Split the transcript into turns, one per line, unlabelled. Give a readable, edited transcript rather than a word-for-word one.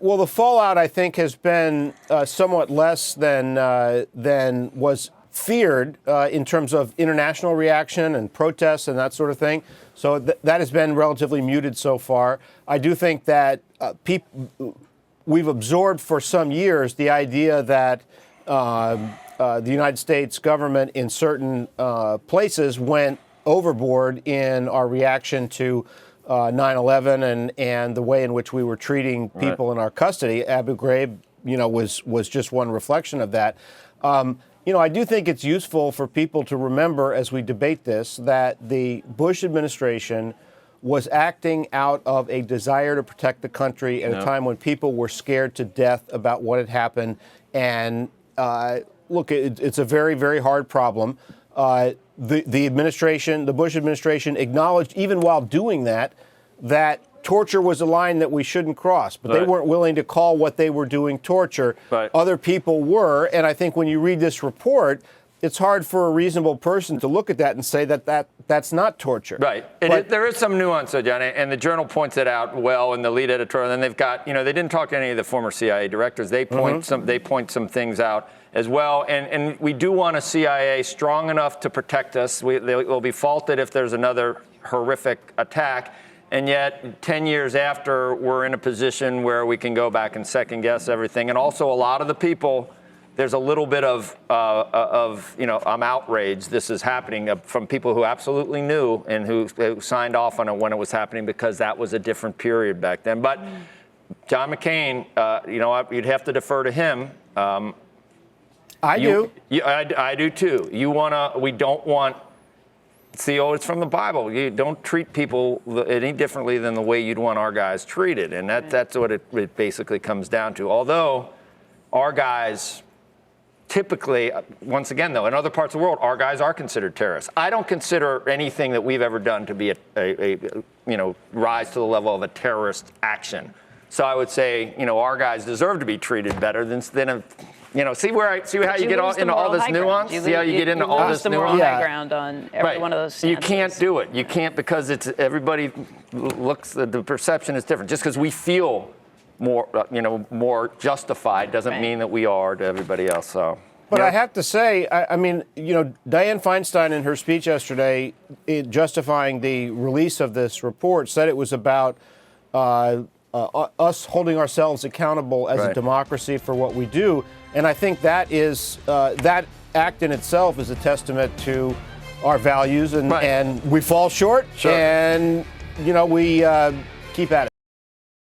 Well, the fallout, I think, has been somewhat less than was feared in terms of international reaction and protests and that sort of thing. So that has been relatively muted so far. I do think that we've absorbed for some years the idea that the United States government in certain places went overboard in our reaction to 9/11 and the way in which we were treating people in our custody. Abu Ghraib, was just one reflection of that. I do think it's useful for people to remember as we debate this that the Bush administration was acting out of a desire to protect the country at a time when people were scared to death about what had happened. And look, it's a very, very hard problem. The administration, the Bush administration, acknowledged even while doing that torture was a line that we shouldn't cross. But they weren't willing to call what they were doing torture. Other people were. And I think when you read this report, it's hard for a reasonable person to look at that and say that's not torture.
Right. There is some nuance, though, Johnny, and the Journal points it out well in the lead editorial. And they've got, they didn't talk to any of the former CIA directors. They point some things out as well. And we do want a CIA strong enough to protect us. They will be faulted if there's another horrific attack. And yet, 10 years after, we're in a position where we can go back and second guess everything. And also, a lot of the people, there's a little bit of I'm outraged this is happening from people who absolutely knew and who signed off on it when it was happening because that was a different period back then. But John McCain, you'd have to defer to him.
I do.
I do too. We don't want. See, it's from the Bible. You don't treat people any differently than the way you'd want our guys treated. And that's what it basically comes down to. Although our guys typically, once again, though, in other parts of the world, our guys are considered terrorists. I don't consider anything that we've ever done to be rise to the level of a terrorist action. So I would say, our guys deserve to be treated better than see how you get into all this nuance? See how you get into all this nuance?
High ground on every one of those stances.
You can't do it. You can't because everybody looks, the perception is different. Just because we feel more justified doesn't mean that we are to everybody else. So.
But I have to say, Dianne Feinstein in her speech yesterday, justifying the release of this report, said it was about us holding ourselves accountable as a democracy for what we do. And I think that is that act in itself is a testament to our values, and we fall short, and we keep at it.